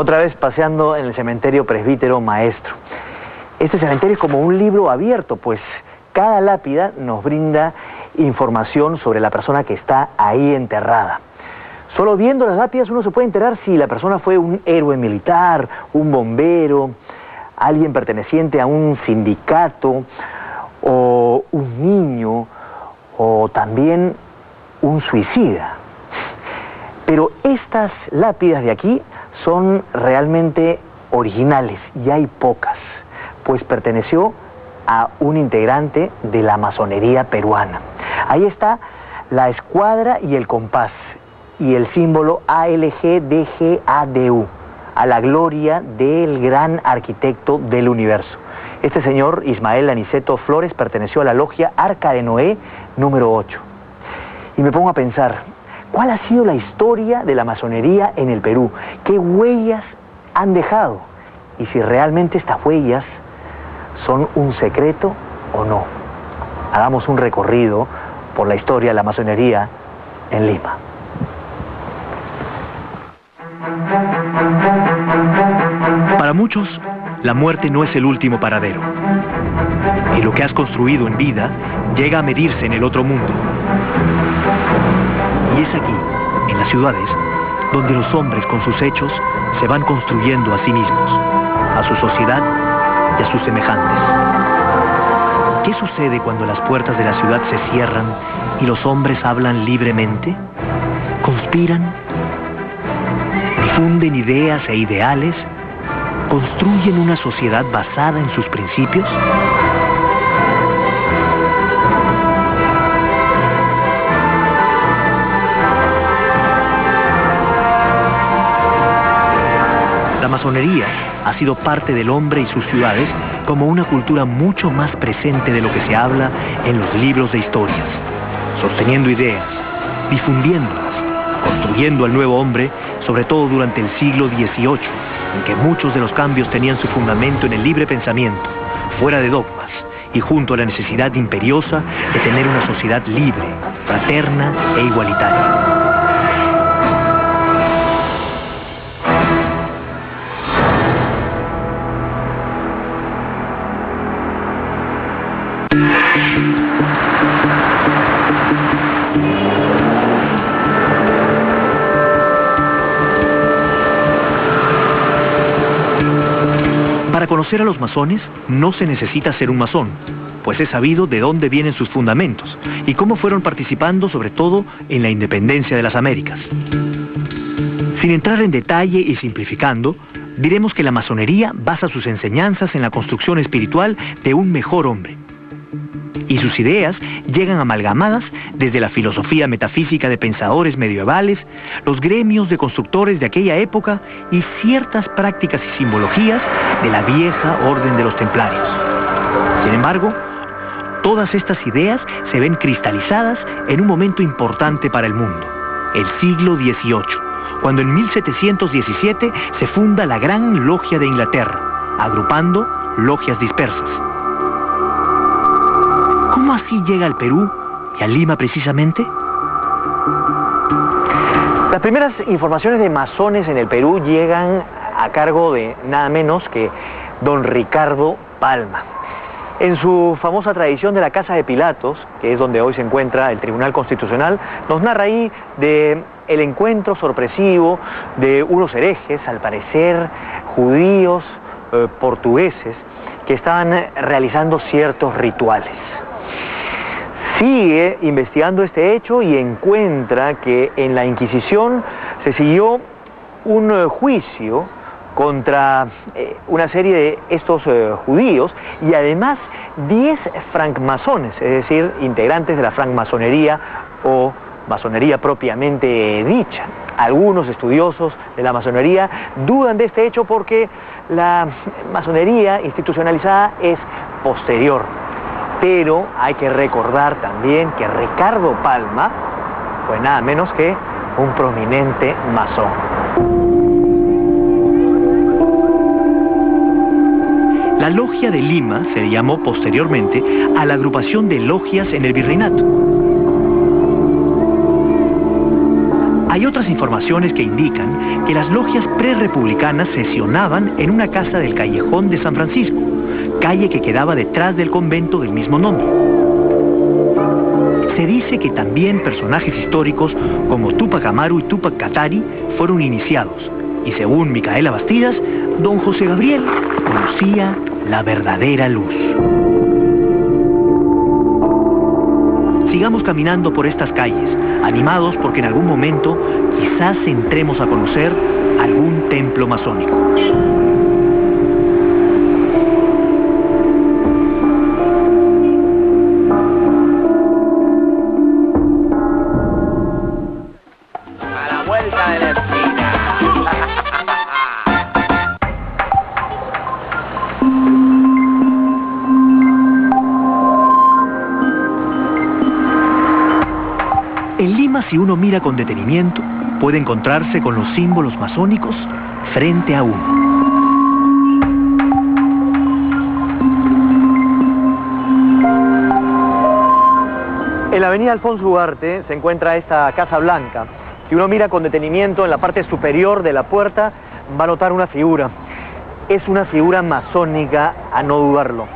Otra vez paseando en el cementerio Presbítero Maestro. Este cementerio es como un libro abierto, pues cada lápida nos brinda información sobre la persona que está ahí enterrada. Solo viendo las lápidas uno se puede enterar si la persona fue un héroe militar, un bombero, alguien perteneciente a un sindicato, o un niño, o también un suicida. Pero estas lápidas de aquí son realmente originales y hay pocas, pues perteneció a un integrante de la masonería peruana. Ahí está la escuadra y el compás y el símbolo ALGDGADU, a la gloria del gran arquitecto del universo. Este señor Ismael Aniceto Flores perteneció a la logia Arca de Noé número 8. Y me pongo a pensar, ¿cuál ha sido la historia de la masonería en el Perú? ¿Qué huellas han dejado? Y si realmente estas huellas son un secreto o no. Hagamos un recorrido por la historia de la masonería en Lima. Para muchos, la muerte no es el último paradero. Y lo que has construido en vida llega a medirse en el otro mundo. Y es aquí, en las ciudades, donde los hombres con sus hechos se van construyendo a sí mismos, a su sociedad y a sus semejantes. ¿Qué sucede cuando las puertas de la ciudad se cierran y los hombres hablan libremente? ¿Conspiran? ¿Difunden ideas e ideales? ¿Construyen una sociedad basada en sus principios? La masonería ha sido parte del hombre y sus ciudades como una cultura mucho más presente de lo que se habla en los libros de historias, sosteniendo ideas, difundiéndolas, construyendo al nuevo hombre, sobre todo durante el siglo XVIII, en que muchos de los cambios tenían su fundamento en el libre pensamiento, fuera de dogmas, y junto a la necesidad imperiosa de tener una sociedad libre, fraterna e igualitaria. Para conocer a los masones no se necesita ser un masón, pues es sabido de dónde vienen sus fundamentos y cómo fueron participando sobre todo en la independencia de las Américas. Sin entrar en detalle y simplificando, diremos que la masonería basa sus enseñanzas en la construcción espiritual de un mejor hombre. Y sus ideas llegan amalgamadas desde la filosofía metafísica de pensadores medievales, los gremios de constructores de aquella época y ciertas prácticas y simbologías de la vieja orden de los templarios. Sin embargo, todas estas ideas se ven cristalizadas en un momento importante para el mundo, el siglo XVIII, cuando en 1717 se funda la Gran Logia de Inglaterra, agrupando logias dispersas. ¿Cómo así llega al Perú y a Lima precisamente? Las primeras informaciones de masones en el Perú llegan a cargo de nada menos que don Ricardo Palma. En su famosa tradición de la Casa de Pilatos, que es donde hoy se encuentra el Tribunal Constitucional, nos narra ahí de el encuentro sorpresivo de unos herejes, al parecer judíos portugueses, que estaban realizando ciertos rituales. Sigue investigando este hecho y encuentra que en la Inquisición se siguió un juicio contra una serie de estos judíos y además 10 francmasones, es decir, integrantes de la francmasonería o masonería propiamente dicha. Algunos estudiosos de la masonería dudan de este hecho porque la masonería institucionalizada es posterior. Pero hay que recordar también que Ricardo Palma fue nada menos que un prominente masón. La Logia de Lima se llamó posteriormente a la agrupación de logias en el virreinato. Hay otras informaciones que indican que las logias prerrepublicanas sesionaban en una casa del Callejón de San Francisco, calle que quedaba detrás del convento del mismo nombre. Se dice que también personajes históricos como Túpac Amaru y Túpac Katari fueron iniciados, y según Micaela Bastidas, don José Gabriel conocía la verdadera luz. Sigamos caminando por estas calles, animados porque en algún momento quizás entremos a conocer algún templo masónico. A la vuelta de la esquina. En Lima, si uno mira con detenimiento, puede encontrarse con los símbolos masónicos frente a uno. En la avenida Alfonso Ugarte se encuentra esta Casa Blanca. Si uno mira con detenimiento en la parte superior de la puerta, va a notar una figura. Es una figura masónica, a no dudarlo.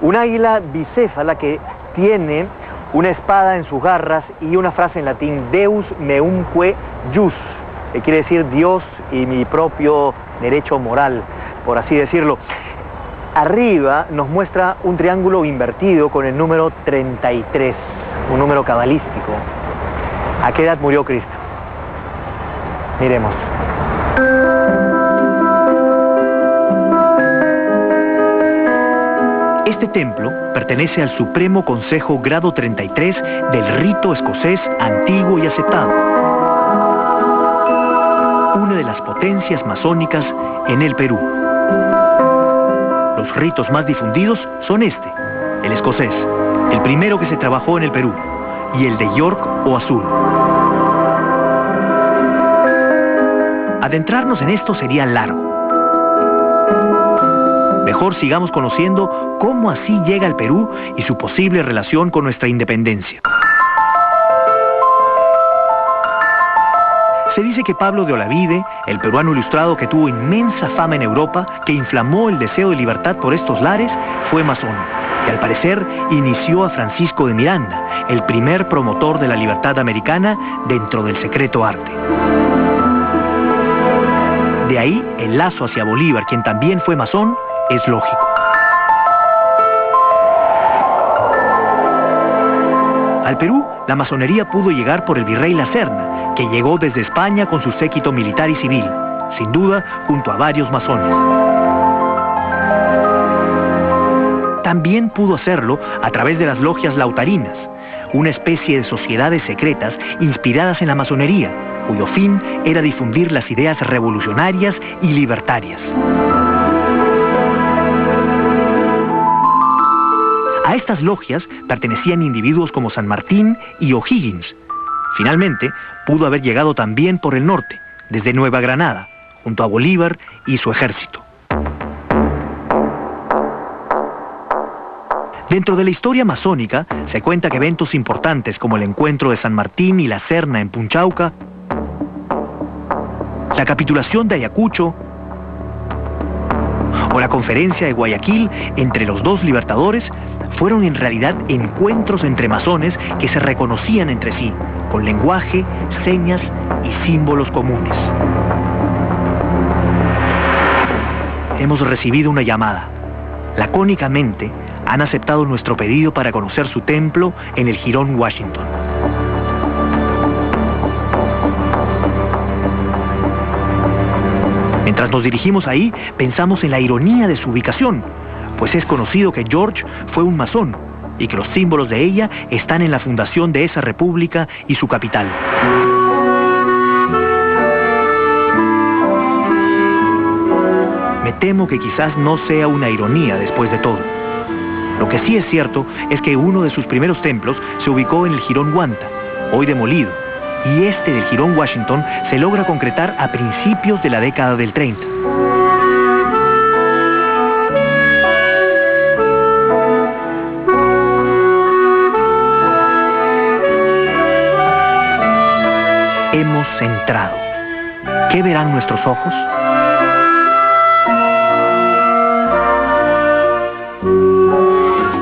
Un águila bicéfala que tiene una espada en sus garras y una frase en latín, Deus meumque jus, que quiere decir Dios y mi propio derecho moral, por así decirlo. Arriba nos muestra un triángulo invertido con el número 33, un número cabalístico. ¿A qué edad murió Cristo? Miremos. Este templo pertenece al Supremo Consejo Grado 33 del rito escocés antiguo y aceptado. Una de las potencias masónicas en el Perú. Los ritos más difundidos son el escocés, el primero que se trabajó en el Perú, y el de York o Azul. Adentrarnos en esto sería largo. Mejor sigamos conociendo cómo así llega al Perú y su posible relación con nuestra independencia. Se dice que Pablo de Olavide, el peruano ilustrado que tuvo inmensa fama en Europa, que inflamó el deseo de libertad por estos lares, fue masón, y al parecer inició a Francisco de Miranda, el primer promotor de la libertad americana dentro del secreto arte. De ahí el lazo hacia Bolívar, quien también fue masón, es lógico. Al Perú, la masonería pudo llegar por el virrey La Serna, que llegó desde España con su séquito militar y civil, sin duda junto a varios masones. También pudo hacerlo a través de las logias lautarinas, una especie de sociedades secretas inspiradas en la masonería, cuyo fin era difundir las ideas revolucionarias y libertarias. A estas logias pertenecían individuos como San Martín y O'Higgins. Finalmente, pudo haber llegado también por el norte, desde Nueva Granada, junto a Bolívar y su ejército. Dentro de la historia masónica, se cuenta que eventos importantes como el encuentro de San Martín y La Serna en Punchauca, la capitulación de Ayacucho o la conferencia de Guayaquil entre los dos libertadores fueron en realidad encuentros entre masones que se reconocían entre sí, con lenguaje, señas y símbolos comunes. Hemos recibido una llamada. Lacónicamente, han aceptado nuestro pedido para conocer su templo en el Jirón Washington. Mientras nos dirigimos ahí, pensamos en la ironía de su ubicación, pues es conocido que George fue un masón y que los símbolos de ella están en la fundación de esa república y su capital. Me temo que quizás no sea una ironía después de todo. Lo que sí es cierto es que uno de sus primeros templos se ubicó en el Jirón Guanta, hoy demolido, y este del Jirón Washington se logra concretar a principios de la década del 30. Hemos entrado. ¿Qué verán nuestros ojos?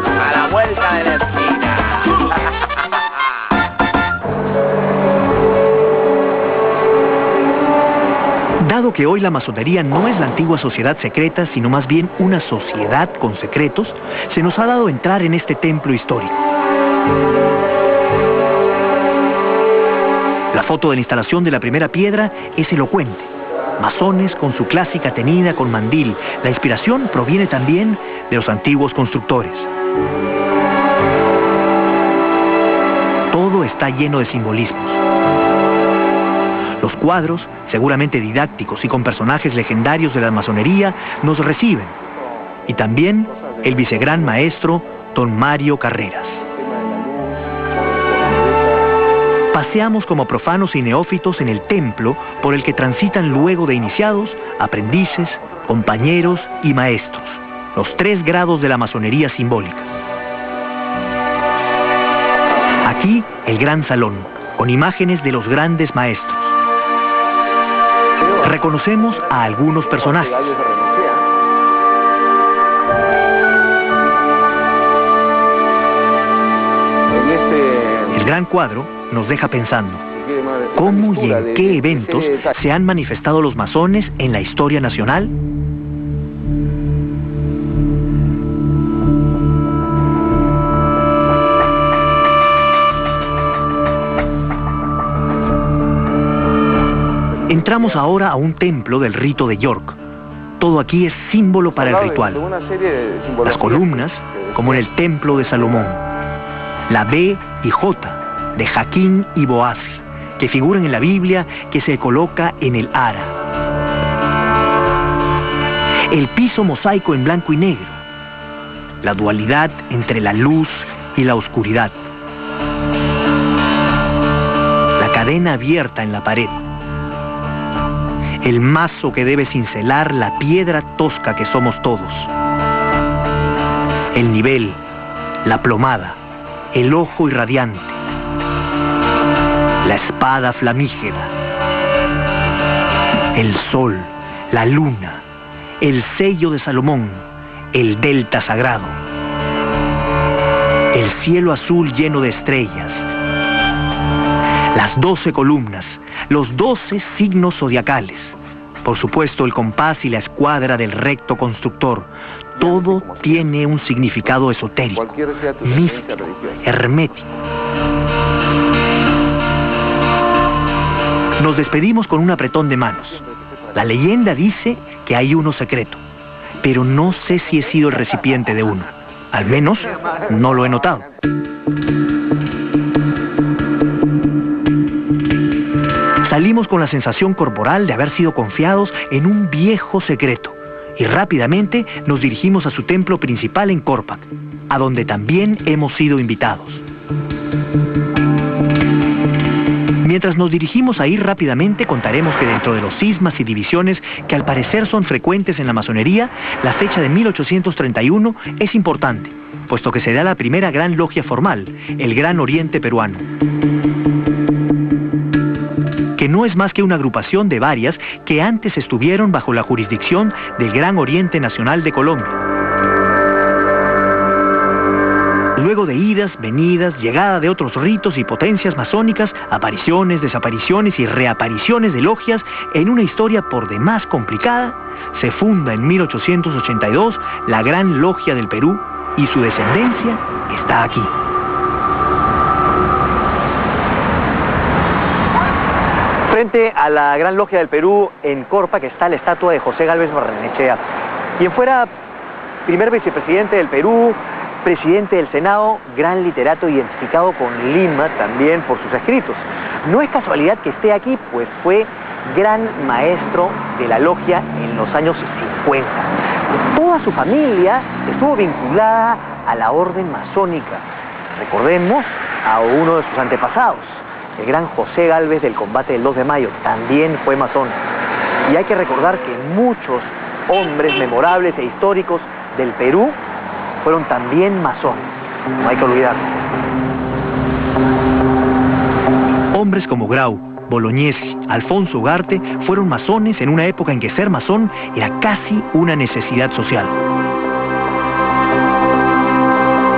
A la vuelta de la esquina. Dado que hoy la masonería no es la antigua sociedad secreta, sino más bien una sociedad con secretos, se nos ha dado entrar en este templo histórico. La foto de la instalación de la primera piedra es elocuente. Masones con su clásica tenida con mandil. La inspiración proviene también de los antiguos constructores. Todo está lleno de simbolismos. Los cuadros, seguramente didácticos y con personajes legendarios de la masonería, nos reciben. Y también el vicegran maestro don Mario Carreras. Paseamos como profanos y neófitos en el templo por el que transitan luego de iniciados, aprendices, compañeros y maestros. Los 3 grados de la masonería simbólica. Aquí el gran salón, con imágenes de los grandes maestros. Reconocemos a algunos personajes. El gran cuadro nos deja pensando cómo y en qué eventos se han manifestado los masones en la historia nacional. Entramos ahora a un templo del rito de York. Todo aquí es símbolo para el ritual. Las columnas, como en el templo de Salomón. La B y J de Jaquín y Boaz, que figuran en la Biblia, que se coloca en el ara. El piso mosaico en blanco y negro. La dualidad entre la luz y la oscuridad. La cadena abierta en la pared. El mazo que debe cincelar la piedra tosca que somos todos. El nivel, la plomada, el ojo irradiante, la espada flamígera, el sol, la luna, el sello de Salomón, el delta sagrado, el cielo azul lleno de estrellas, las 12 columnas, los 12 signos zodiacales, por supuesto el compás y la escuadra del recto constructor. Todo tiene un significado esotérico, místico, hermético. Nos despedimos con un apretón de manos. La leyenda dice que hay uno secreto, pero no sé si he sido el recipiente de uno. Al menos, no lo he notado. Salimos con la sensación corporal de haber sido confiados en un viejo secreto y rápidamente nos dirigimos a su templo principal en Korpak, a donde también hemos sido invitados. Mientras nos dirigimos a ir rápidamente, contaremos que dentro de los cismas y divisiones que al parecer son frecuentes en la masonería, la fecha de 1831 es importante, puesto que se da la primera gran logia formal, el Gran Oriente Peruano, que no es más que una agrupación de varias que antes estuvieron bajo la jurisdicción del Gran Oriente Nacional de Colombia. Luego de idas, venidas, llegada de otros ritos y potencias masónicas, apariciones, desapariciones y reapariciones de logias, en una historia por demás complicada, se funda en 1882 la Gran Logia del Perú y su descendencia está aquí. Frente a la Gran Logia del Perú, en Korpak, está la estatua de José Gálvez Barrenechea, quien fuera primer vicepresidente del Perú, presidente del Senado, gran literato identificado con Lima también por sus escritos. No es casualidad que esté aquí, pues fue gran maestro de la logia en los años 50. Toda su familia estuvo vinculada a la orden masónica. Recordemos a uno de sus antepasados, el gran José Gálvez del combate del 2 de mayo, también fue masón. Y hay que recordar que muchos hombres memorables e históricos del Perú fueron también masones, no hay que olvidarlo. Hombres como Grau, Bolognesi, Alfonso Ugarte fueron masones en una época en que ser masón era casi una necesidad social.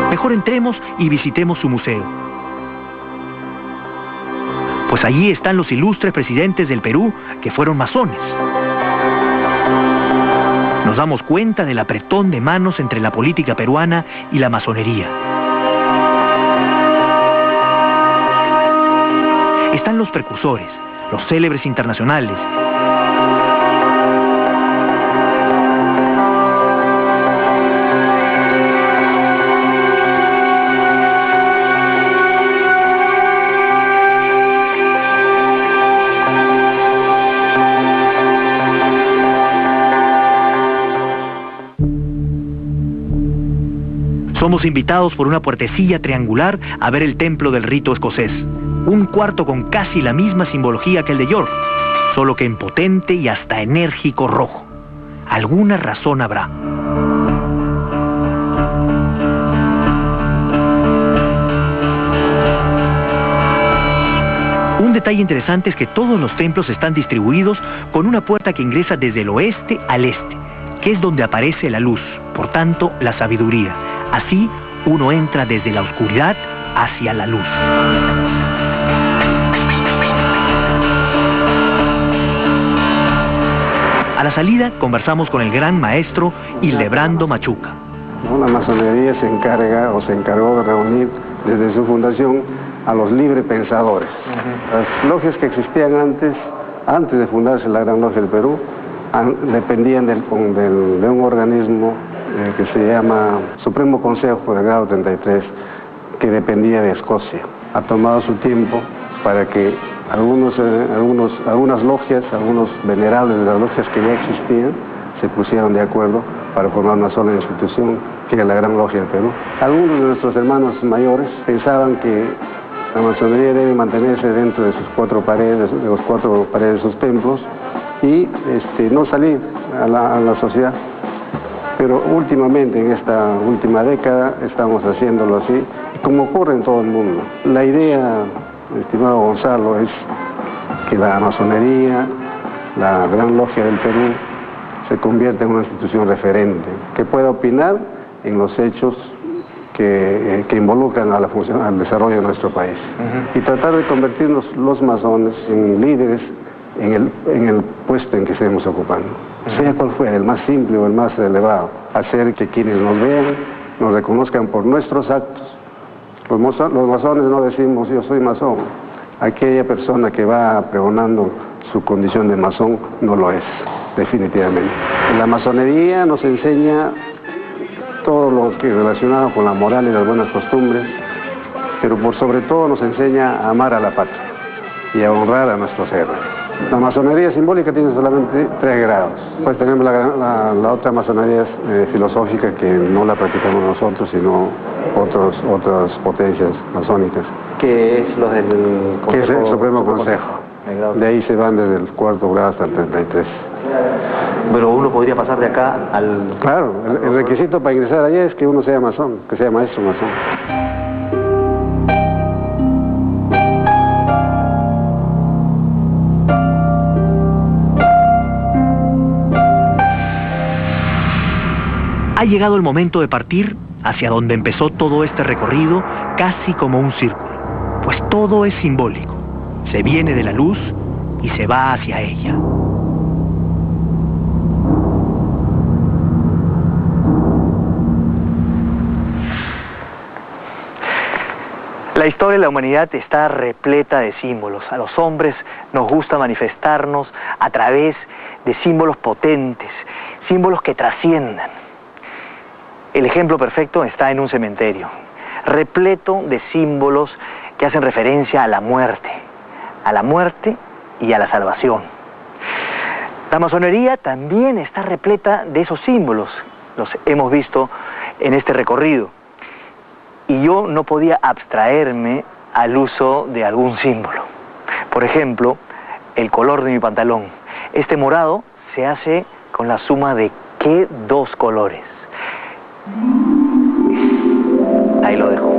Mejor entremos y visitemos su museo. Pues allí están los ilustres presidentes del Perú que fueron masones. Nos damos cuenta del apretón de manos entre la política peruana y la masonería. Están los precursores, los célebres internacionales. Somos invitados por una puertecilla triangular a ver el templo del rito escocés. Un cuarto con casi la misma simbología que el de York, solo que en potente y hasta enérgico rojo. Alguna razón habrá. Un detalle interesante es que todos los templos están distribuidos con una puerta que ingresa desde el oeste al este, que es donde aparece la luz, por tanto, la sabiduría. Así, uno entra desde la oscuridad hacia la luz. A la salida, conversamos con el gran maestro Hildebrando Machuca. La masonería se encarga o se encargó de reunir desde su fundación a los libre pensadores. Las logias que existían antes de fundarse la Gran Logia del Perú, dependían de un organismo que se llama Supremo Consejo del Grado 33, que dependía de Escocia. Ha tomado su tiempo para que algunas logias, algunos venerables de las logias que ya existían, se pusieron de acuerdo para formar una sola institución, que es la Gran Logia del Perú. Algunos de nuestros hermanos mayores pensaban que la masonería debe mantenerse dentro de sus cuatro paredes, de los cuatro paredes de sus templos, y no salir a la sociedad. Pero últimamente, en esta última década, estamos haciéndolo así, como ocurre en todo el mundo. La idea, estimado Gonzalo, es que la masonería, la Gran Logia del Perú, se convierta en una institución referente, que pueda opinar en los hechos que involucran al desarrollo de nuestro país. Y tratar de convertirnos los masones en líderes en el puesto en que estemos ocupando. Sea cual fuera, el más simple o el más elevado. Hacer que quienes nos vean, nos reconozcan por nuestros actos. Los masones no decimos yo soy masón. Aquella persona que va pregonando su condición de masón no lo es, definitivamente. La masonería nos enseña todo lo que es relacionado con la moral y las buenas costumbres, pero por sobre todo nos enseña a amar a la patria y a honrar a nuestros héroes. La masonería simbólica tiene solamente 3 grados. Pues tenemos la otra masonería filosófica, que no la practicamos nosotros, sino otras potencias masónicas. ¿Qué es lo del Consejo? Que es el Supremo Consejo. De ahí se van desde el 4º grado hasta el 33. Pero uno podría pasar de acá al... Claro, el requisito para ingresar allá es que uno sea masón, que sea maestro masón. Ha llegado el momento de partir hacia donde empezó todo este recorrido, casi como un círculo, pues todo es simbólico. Se viene de la luz y se va hacia ella. La historia de la humanidad está repleta de símbolos. A los hombres nos gusta manifestarnos a través de símbolos potentes, símbolos que trasciendan. El ejemplo perfecto está en un cementerio, repleto de símbolos que hacen referencia a la muerte y a la salvación. La masonería también está repleta de esos símbolos, los hemos visto en este recorrido. Y yo no podía abstraerme al uso de algún símbolo. Por ejemplo, el color de mi pantalón. Este morado se hace con la suma de ¿qué 2 colores? Ahí lo dejo.